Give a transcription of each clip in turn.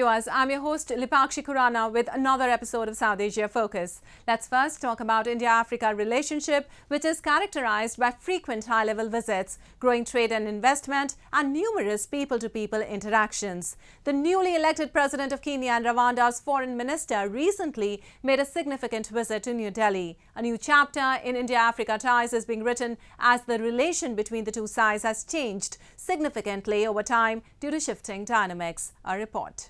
viewers, I'm your host Lipakshi Khurana with another episode of South Asia Focus. Let's first talk about India-Africa relationship, which is characterized by frequent high-level visits, growing trade and investment, and numerous people-to-people interactions. The newly elected president of Kenya and Rwanda's foreign minister recently made a significant visit to New Delhi. A new chapter in India-Africa ties is being written as the relation between the two sides has changed significantly over time due to shifting dynamics. A report.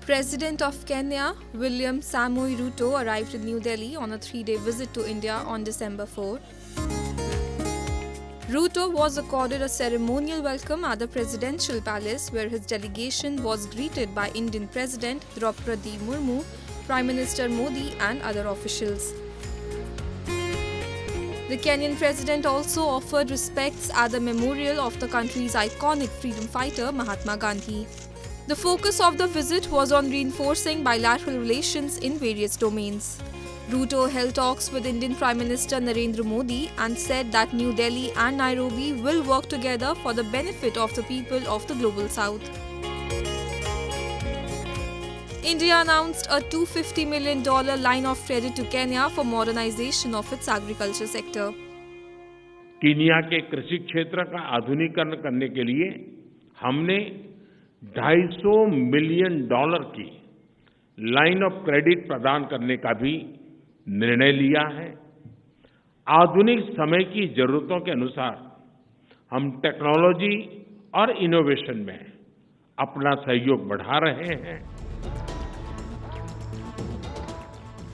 President of Kenya, William Samoei Ruto, arrived in New Delhi on a 3-day visit to India on December 4. Ruto was accorded a ceremonial welcome at the Presidential Palace, where his delegation was greeted by Indian President Draupadi Murmu, Prime Minister Modi and other officials. The Kenyan president also offered respects at the memorial of the country's iconic freedom fighter Mahatma Gandhi. The focus of the visit was on reinforcing bilateral relations in various domains. Ruto held talks with Indian Prime Minister Narendra Modi and said that New Delhi and Nairobi will work together for the benefit of the people of the Global South. India announced a $250 million line of credit to Kenya for modernization of its agriculture sector. Kenya के कृषि क्षेत्र का आधुनिकीकरण करने के लिए हमने $250 million की लाइन ऑफ क्रेडिट प्रदान करने का भी निर्णय लिया है। आधुनिक समय की जरूरतों के अनुसार हम टेक्नोलॉजी और इनोवेशन में अपना सहयोग बढ़ा रहे हैं।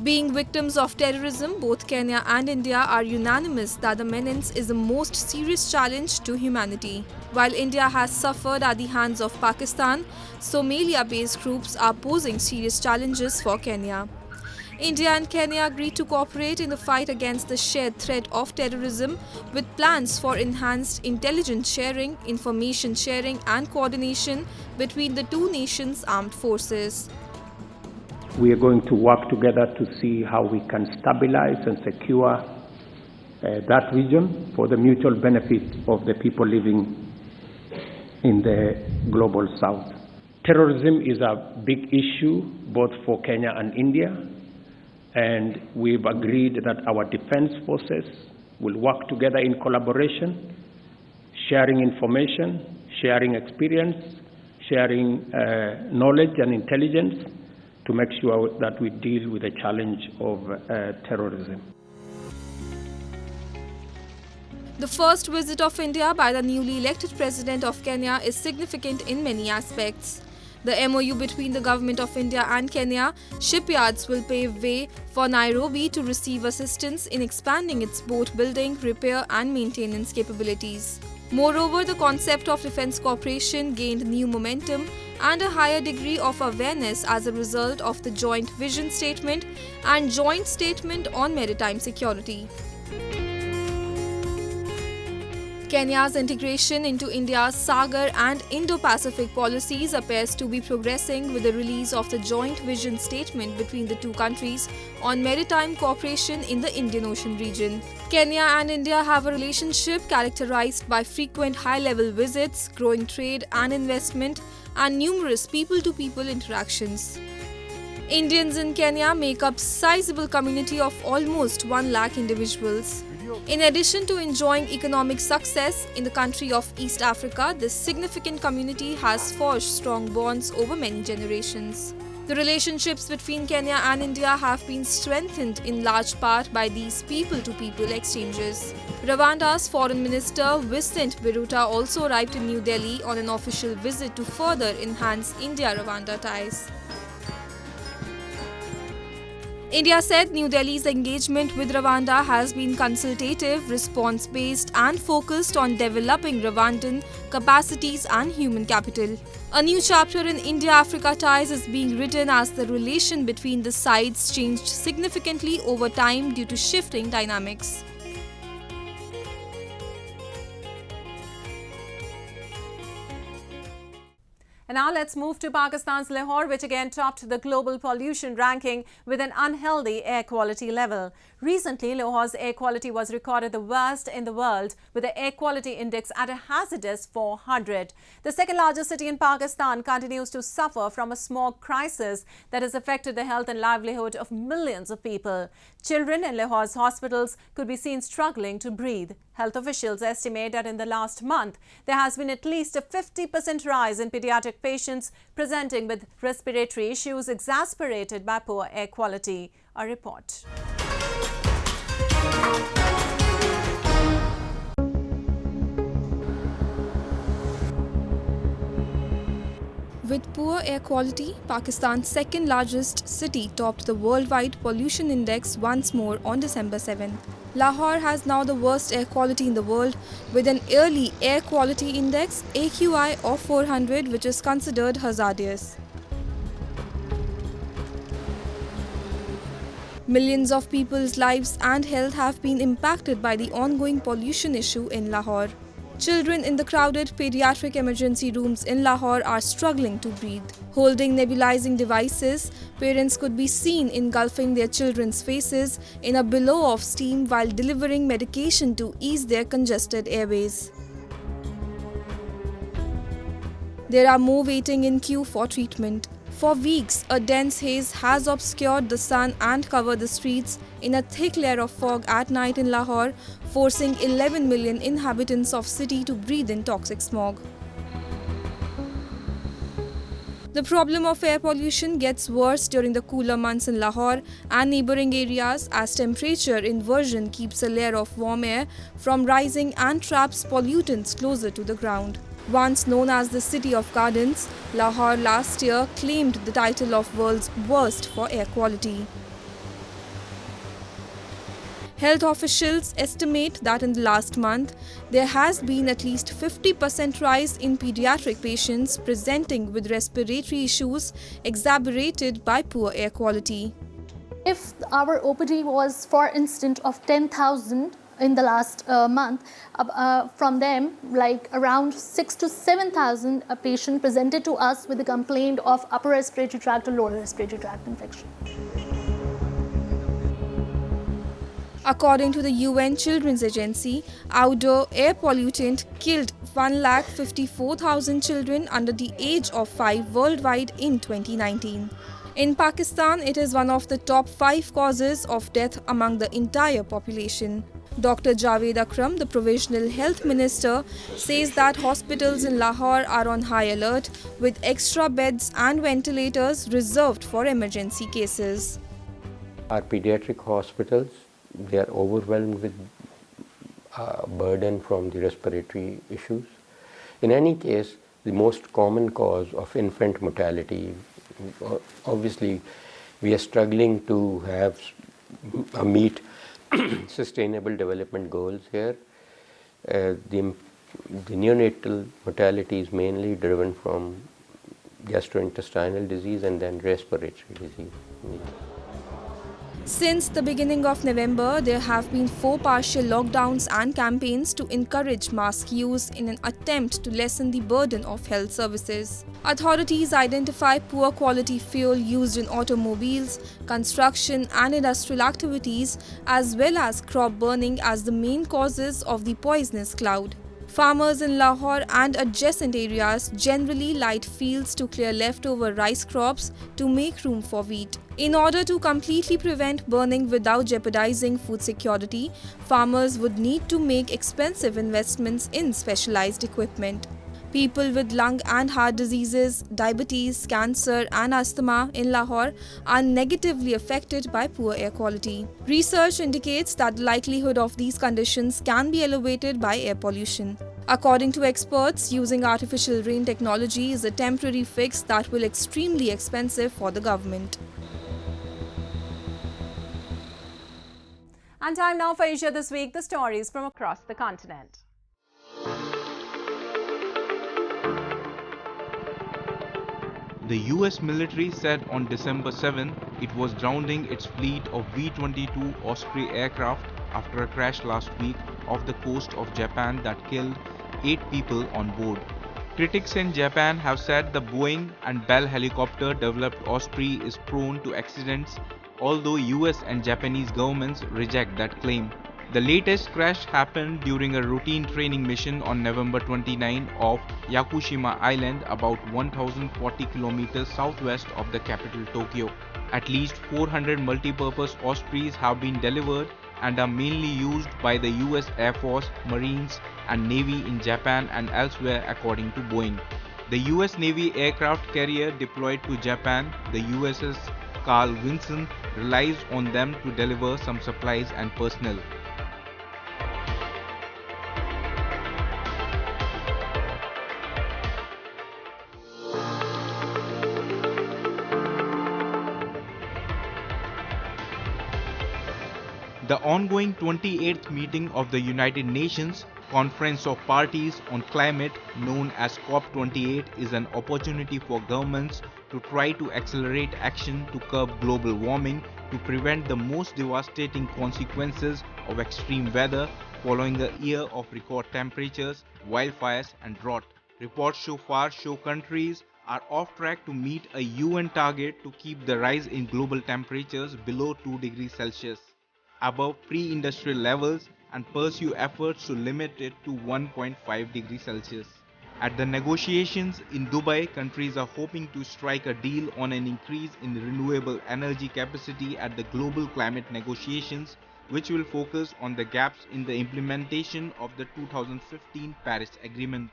Being victims of terrorism, both Kenya and India are unanimous that the menace is the most serious challenge to humanity. While India has suffered at the hands of Pakistan, Somalia-based groups are posing serious challenges for Kenya. India and Kenya agreed to cooperate in the fight against the shared threat of terrorism, with plans for enhanced intelligence sharing, information sharing and coordination between the two nations' armed forces. We are going to work together to see how we can stabilize and secure that region for the mutual benefit of the people living in the Global South. Terrorism is a big issue both for Kenya and India, and we've agreed that our defense forces will work together in collaboration, sharing information, sharing experience, sharing knowledge and intelligence to make sure that we deal with the challenge of terrorism. The first visit of India by the newly elected president of Kenya is significant in many aspects. The MOU between the government of India and Kenya shipyards will pave way for Nairobi to receive assistance in expanding its boat building, repair and maintenance capabilities. Moreover, the concept of defense cooperation gained new momentum and a higher degree of awareness as a result of the joint vision statement and joint statement on maritime security. Kenya's integration into India's Sagar and Indo-Pacific policies appears to be progressing with the release of the joint vision statement between the two countries on maritime cooperation in the Indian Ocean region. Kenya and India have a relationship characterized by frequent high-level visits, growing trade and investment, and numerous people-to-people interactions. Indians in Kenya make up a sizable community of almost 1 lakh individuals. In addition to enjoying economic success in the country of East Africa, this significant community has forged strong bonds over many generations. The relationships between Kenya and India have been strengthened in large part by these people-to-people exchanges. Rwanda's Foreign Minister Vincent Biruta also arrived in New Delhi on an official visit to further enhance India-Rwanda ties. India said New Delhi's engagement with Rwanda has been consultative, response-based and focused on developing Rwandan capacities and human capital. A new chapter in India-Africa ties is being written as the relation between the sides changed significantly over time due to shifting dynamics. And now let's move to Pakistan's Lahore, which again topped the global pollution ranking with an unhealthy air quality level. Recently, Lahore's air quality was recorded the worst in the world, with the air quality index at a hazardous 400. The second largest city in Pakistan continues to suffer from a smog crisis that has affected the health and livelihood of millions of people. Children in Lahore's hospitals could be seen struggling to breathe. Health officials estimate that in the last month, there has been at least a 50% rise in pediatric patients presenting with respiratory issues exacerbated by poor air quality. A report. With poor air quality, Pakistan's second largest city topped the worldwide pollution index once more on December 7. Lahore has now the worst air quality in the world, with an yearly air quality index AQI of 400, which is considered hazardous. Millions of people's lives and health have been impacted by the ongoing pollution issue in Lahore. Children in the crowded pediatric emergency rooms in Lahore are struggling to breathe. Holding nebulizing devices, parents could be seen engulfing their children's faces in a billow of steam while delivering medication to ease their congested airways. There are more waiting in queue for treatment. For weeks, a dense haze has obscured the sun and covered the streets in a thick layer of fog at night in Lahore, forcing 11 million inhabitants of city to breathe in toxic smog. The problem of air pollution gets worse during the cooler months in Lahore and neighbouring areas as temperature inversion keeps a layer of warm air from rising and traps pollutants closer to the ground. Once known as the City of Gardens, Lahore last year claimed the title of world's worst for air quality. Health officials estimate that in the last month, there has been at least 50% rise in pediatric patients presenting with respiratory issues exacerbated by poor air quality. If our OPD was, for instance, of 10,000 in the last month, from them, like around 6,000 to 7,000 a patient presented to us with a complaint of upper respiratory tract or lower respiratory tract infection. According to the UN Children's Agency, outdoor air pollutant killed 154,000 children under the age of 5 worldwide in 2019. In Pakistan, it is one of the top 5 causes of death among the entire population. Dr. Javed Akram, the Provisional Health Minister, says that hospitals in Lahore are on high alert with extra beds and ventilators reserved for emergency cases. Our pediatric hospitals, they are overwhelmed with burden from the respiratory issues. In any case, the most common cause of infant mortality, obviously we are struggling to have meet sustainable development goals here. The neonatal mortality is mainly driven from gastrointestinal disease and then respiratory disease. Since the beginning of November, there have been 4 partial lockdowns and campaigns to encourage mask use in an attempt to lessen the burden of health services. Authorities identify poor quality fuel used in automobiles, construction and industrial activities, as well as crop burning as the main causes of the poisonous cloud. Farmers in Lahore and adjacent areas generally light fields to clear leftover rice crops to make room for wheat. In order to completely prevent burning without jeopardizing food security, farmers would need to make expensive investments in specialized equipment. People with lung and heart diseases, diabetes, cancer and asthma in Lahore are negatively affected by poor air quality. Research indicates that the likelihood of these conditions can be elevated by air pollution. According to experts, using artificial rain technology is a temporary fix that will be extremely expensive for the government. And time now for Asia This Week, the stories from across the continent. The US military said on December 7 it was grounding its fleet of V-22 Osprey aircraft after a crash last week off the coast of Japan that killed 8 people on board. Critics in Japan have said the Boeing and Bell helicopter developed Osprey is prone to accidents, although US and Japanese governments reject that claim. The latest crash happened during a routine training mission on November 29 off Yakushima Island, about 1040 kilometers southwest of the capital Tokyo. At least 400 multi-purpose Ospreys have been delivered and are mainly used by the US Air Force, Marines and Navy in Japan and elsewhere, according to Boeing. The US Navy aircraft carrier deployed to Japan, the USS Carl Vinson, relies on them to deliver some supplies and personnel. The ongoing 28th meeting of the United Nations Conference of Parties on Climate, known as COP28, is an opportunity for governments to try to accelerate action to curb global warming to prevent the most devastating consequences of extreme weather following a year of record temperatures, wildfires and drought. Reports so far show countries are off track to meet a UN target to keep the rise in global temperatures below 2 degrees Celsius, above pre-industrial levels, and pursue efforts to limit it to 1.5 degrees Celsius. At the negotiations in Dubai, countries are hoping to strike a deal on an increase in renewable energy capacity at the global climate negotiations, which will focus on the gaps in the implementation of the 2015 Paris Agreement.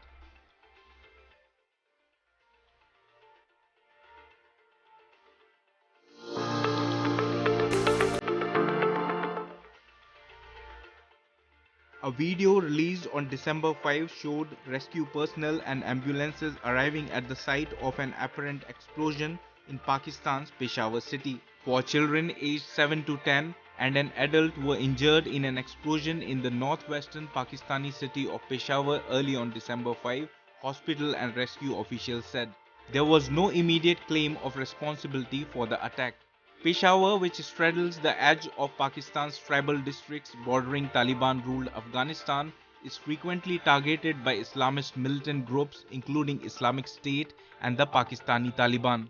A video released on December 5 showed rescue personnel and ambulances arriving at the site of an apparent explosion in Pakistan's Peshawar city. 4 children aged 7 to 10 and an adult were injured in an explosion in the northwestern Pakistani city of Peshawar early on December 5, hospital and rescue officials said. There was no immediate claim of responsibility for the attack. Peshawar, which straddles the edge of Pakistan's tribal districts bordering Taliban-ruled Afghanistan, is frequently targeted by Islamist militant groups including Islamic State and the Pakistani Taliban.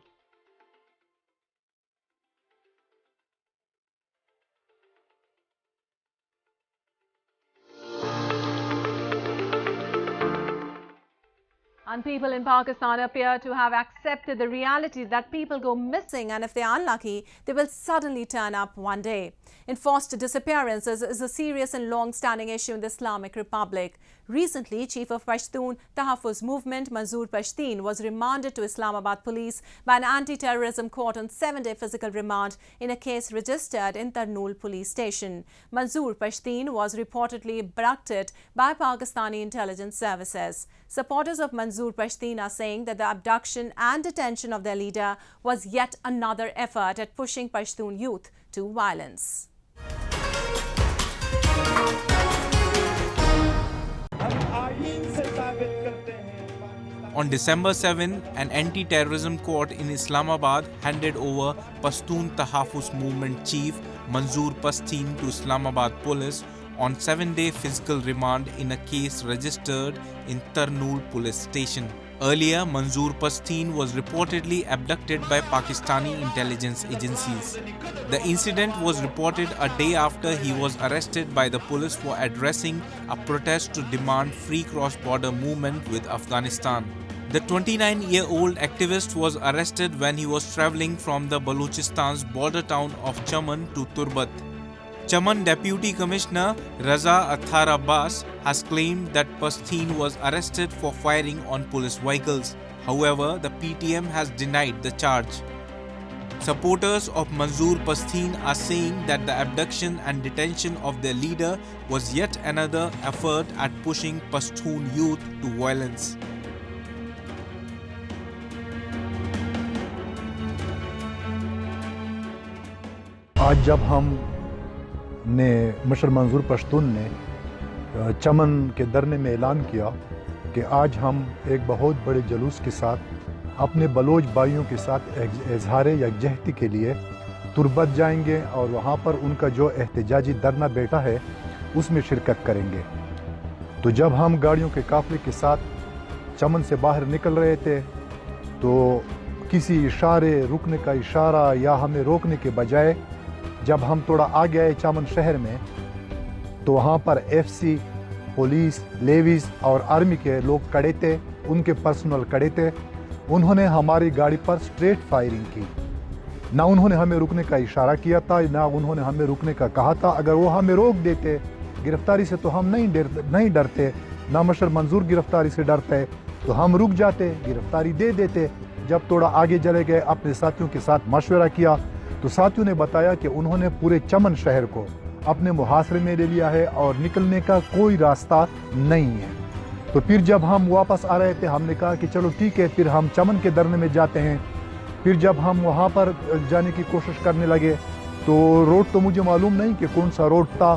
And people in Pakistan appear to have accepted the reality that people go missing, and if they are unlucky, they will suddenly turn up one day. Enforced disappearances is a serious and long-standing issue in the Islamic Republic. Recently, Chief of Pashtun Tahaffuz Movement Manzoor Pashtun was remanded to Islamabad police by an anti-terrorism court on 7-day physical remand in a case registered in Tarnool police station. Manzoor Pashtun was reportedly abducted by Pakistani intelligence services. Supporters of Manzoor Pashtun are saying that the abduction and detention of their leader was yet another effort at pushing Pashtun youth to violence. On December 7, an anti-terrorism court in Islamabad handed over Pashtun Tahaffuz Movement chief Manzoor Pashtun to Islamabad police on 7-day physical remand in a case registered in Tarnool police station. Earlier, Manzoor Pashtun was reportedly abducted by Pakistani intelligence agencies. The incident was reported a day after he was arrested by the police for addressing a protest to demand free cross-border movement with Afghanistan. The 29-year-old activist was arrested when he was travelling from the Balochistan's border town of Chaman to Turbat. Chaman Deputy Commissioner Raza Athar Abbas has claimed that Pashtun was arrested for firing on police vehicles. However, the PTM has denied the charge. Supporters of Manzoor Pashtun are saying that the abduction and detention of their leader was yet another effort at pushing Pashtun youth to violence. आज जब हमने मशर मंजूर पश्तून ने चमन के धरने में ऐलान किया कि आज हम एक बहुत बड़े जुलूस के साथ अपने बलोच भाइयों के साथ इजहार यकजहती के लिए तुरबत जाएंगे और वहाँ पर उनका जो एहतजाजी धरना बैठा है उसमें शिरकत करेंगे। तो जब हम गाड़ियों के काफिले के साथ चमन से बाहर निकल रहे थे तो किसी इशारे, रुकने का इशारा या हमें रोकने के बजाय जब हम थोड़ा आगे आए चमन शहर में तो वहाँ पर एफसी, पुलिस, लेवीज और आर्मी के लोग खड़े थे, उनके पर्सनल खड़े थे। उन्होंने हमारी गाड़ी पर स्ट्रेट फायरिंग की। ना उन्होंने हमें रुकने का इशारा किया था, ना उन्होंने हमें रुकने का कहा था। अगर वो हमें रोक देते गिरफ्तारी से तो हम नहीं डरते, ना मशर मंजूर गिरफ्तारी से डरते तो हम रुक जाते, गिरफ्तारी दे देते। जब थोड़ा आगे चले गए, अपने साथियों के साथ मशवरा किया तो साथियों ने बताया कि उन्होंने पूरे चमन शहर को अपने मुहासरे में ले लिया है और निकलने का कोई रास्ता नहीं है। तो फिर जब हम वापस आ रहे थे हमने कहा कि चलो ठीक है, फिर हम चमन के दरने में जाते हैं। फिर जब हम वहाँ पर जाने की कोशिश करने लगे तो रोड तो मुझे मालूम नहीं कि कौन सा रोड था,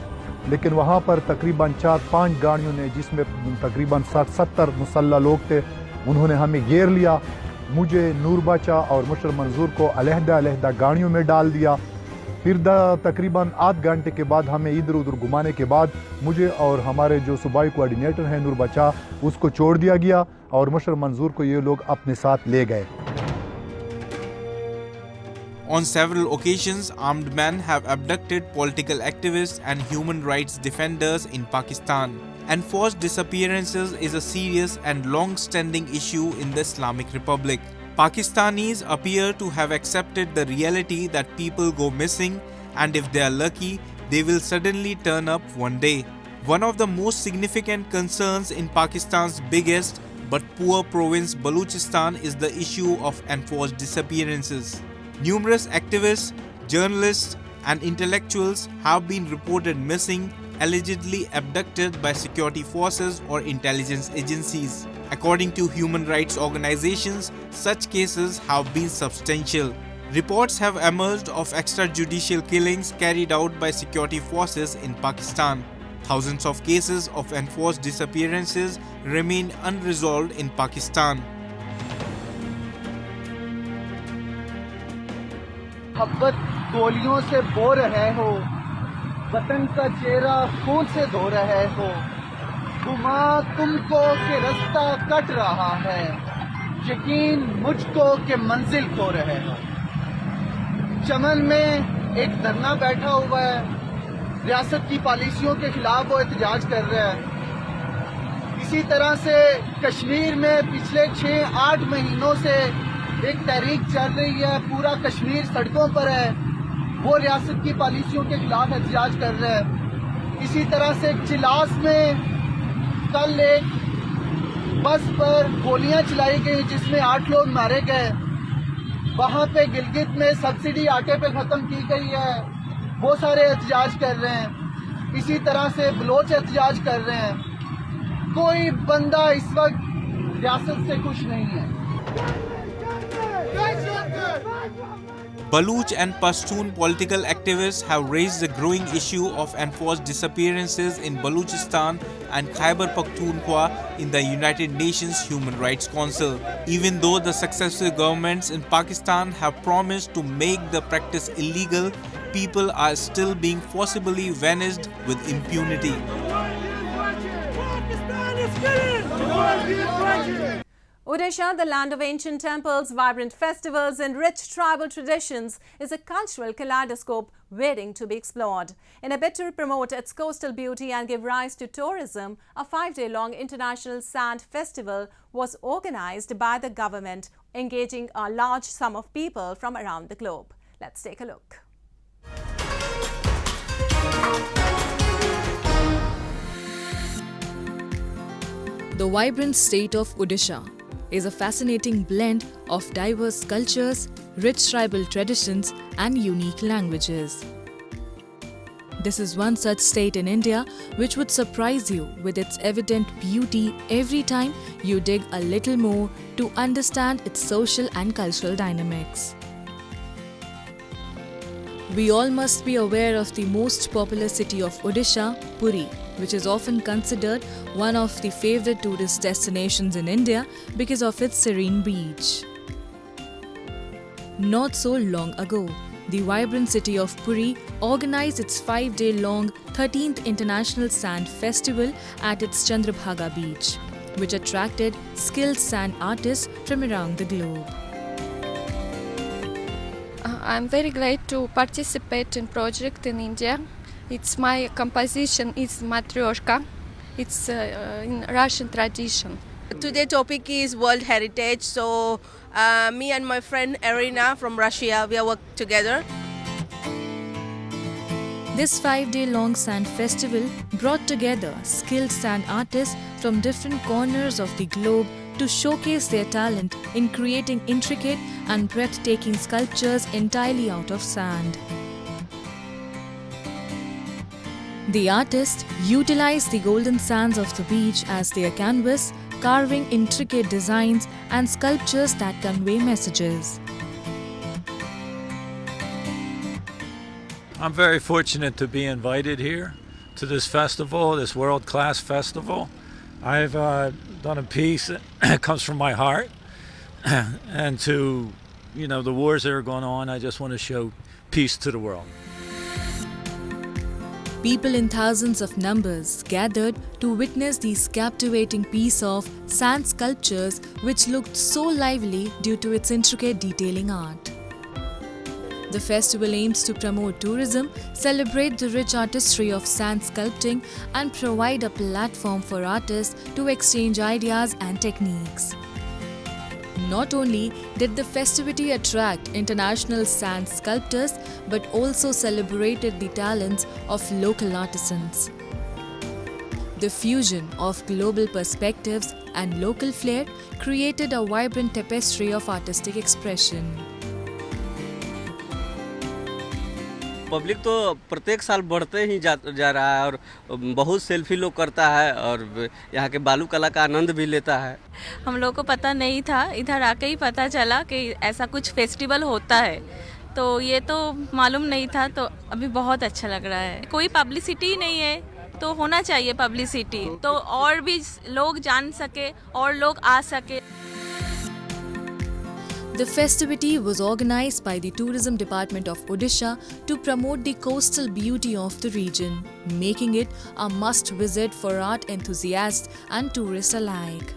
लेकिन वहाँ पर तकरीबन 4-5 गाड़ियों ने, जिसमें तकरीबन 60-70 मुसल्ला लोग थे, उन्होंने हमें घेर लिया। मुझे, नूर बाचा और मुशर मंजूर को अलहदा गाड़ियों में डाल दिया। फिर तकरीबन आध घंटे के बाद हमें इधर उधर घुमाने के बाद मुझे और हमारे जो सूबाई कोऑर्डिनेटर हैं नूर बाचा, उसको छोड़ दिया गया और मुशर मंजूर को ये लोग अपने साथ ले गए। On several occasions, armed men have abducted political activists and human rights defenders in Pakistan. Enforced disappearances is a serious and long-standing issue in the Islamic Republic. Pakistanis appear to have accepted the reality that people go missing, and if they are lucky, they will suddenly turn up one day. One of the most significant concerns in Pakistan's biggest but poor province Balochistan is the issue of enforced disappearances. Numerous activists, journalists, and intellectuals have been reported missing, allegedly abducted by security forces or intelligence agencies. According to human rights organizations, such cases have been substantial. Reports have emerged of extrajudicial killings carried out by security forces in Pakistan. Thousands of cases of enforced disappearances remain unresolved in Pakistan. मोहब्बत गोलियों से बो रहे हो, वतन का चेहरा खून से धो रहे हो, गुमा तुमको कि रास्ता कट रहा है, यकीन मुझको कि मंजिल खो रहे हो। चमन में एक धरना बैठा हुआ है, रियासत की पॉलिसियों के खिलाफ वो एहतजाज कर रहा है। इसी तरह से कश्मीर में पिछले 6-8 महीनों से एक तहरीक चल रही है, पूरा कश्मीर सड़कों पर है, वो रियासत की पॉलिसियों के खिलाफ एहतजाज कर रहा है। इसी तरह से चिलास में कल एक बस पर गोलियां चलाई गई जिसमें 8 लोग मारे गए। वहां पे गिलगित में सब्सिडी आटे पे खत्म की गई है, वो सारे एहतजाज कर रहे हैं। इसी तरह से बलोच एहतजाज कर रहे हैं। कोई बंदा इस वक्त रियासत से खुश नहीं है। Baloch and Pashtun political activists have raised the growing issue of enforced disappearances in Balochistan and Khyber Pakhtunkhwa in the United Nations Human Rights Council. Even though the successive governments in Pakistan have promised to make the practice illegal, people are still being forcibly vanished with impunity. Odisha, the land of ancient temples, vibrant festivals and rich tribal traditions, is a cultural kaleidoscope waiting to be explored. In a bid to promote its coastal beauty and give rise to tourism, a 5-day-long international sand festival was organized by the government, engaging a large sum of people from around the globe. Let's take a look. The vibrant state of Odisha is a fascinating blend of diverse cultures, rich tribal traditions, and unique languages. This is one such state in India which would surprise you with its evident beauty every time you dig a little more to understand its social and cultural dynamics. We all must be aware of the most popular city of Odisha, Puri, which is often considered one of the favorite tourist destinations in India because of its serene beach. Not so long ago, the vibrant city of Puri organized its 5-day-long 13th International Sand Festival at its Chandrabhaga beach. which attracted skilled sand artists from around the globe. I'm very glad to participate in project in India. It's my composition is Matryoshka. It's in Russian tradition. Today's topic is World Heritage. So me and my friend Irina from Russia, we work together. This 5-day-long sand festival brought together skilled sand artists from different corners of the globe to showcase their talent in creating intricate and breathtaking sculptures entirely out of sand. The artists utilized the golden sands of the beach as their canvas, carving intricate designs and sculptures that convey messages. I'm very fortunate to be invited here to this festival, this world-class festival. I've done a piece that comes from my heart, and to, the wars that are going on, I just want to show peace to the world. People in thousands of numbers gathered to witness these captivating piece of sand sculptures which looked so lively due to its intricate detailing art. The festival aims to promote tourism, celebrate the rich artistry of sand sculpting, and provide a platform for artists to exchange ideas and techniques. Not only did the festivity attract international sand sculptors, but also celebrated the talents of local artisans. The fusion of global perspectives and local flair created a vibrant tapestry of artistic expression. Public तो प्रत्येक साल बढ़ते ही जा रहा है और बहुत selfie लोग करता है और यहाँ के बालू कला का आनंद भी लेता है। हम लोग को पता नहीं था, इधर आके ही पता चला कि ऐसा कुछ फेस्टिवल होता है, तो ये तो मालूम नहीं था, तो अभी बहुत अच्छा लग रहा है। कोई पब्लिसिटी नहीं है तो होना चाहिए पब्लिसिटी, तो और भी लोग जान सके और लोग आ सके। The festivity was organized by the Tourism Department of Odisha to promote the coastal beauty of the region, making it a must-visit for art enthusiasts and tourists alike.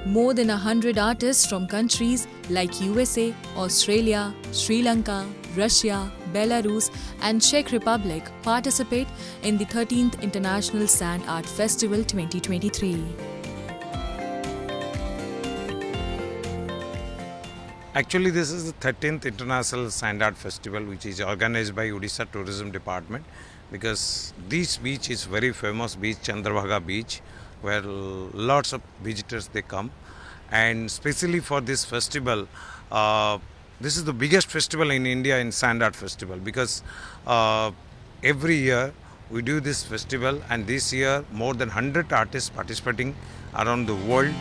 More than 100 artists from countries like USA, Australia, Sri Lanka, Russia, Belarus and Czech Republic participate in the 13th International Sand Art Festival 2023. Actually, this is the 13th International Sand Art Festival, which is organized by Odisha Tourism Department, because this beach is very famous beach, Chandrabhaga Beach, where lots of visitors they come, and especially for this festival, this is the biggest festival in India in Sand Art Festival, because every year we do this festival, and this year more than 100 artists participating around the world.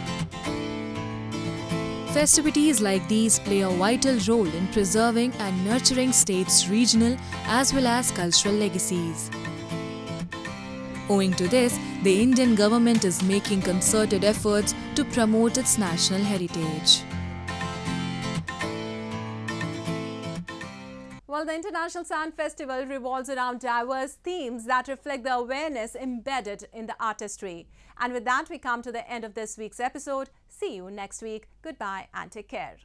Festivities like these play a vital role in preserving and nurturing states' regional as well as cultural legacies. Owing to this, the Indian government is making concerted efforts to promote its national heritage. Well, the International Sand Festival revolves around diverse themes that reflect the awareness embedded in the artistry. And with that, we come to the end of this week's episode. See you next week. Goodbye and take care.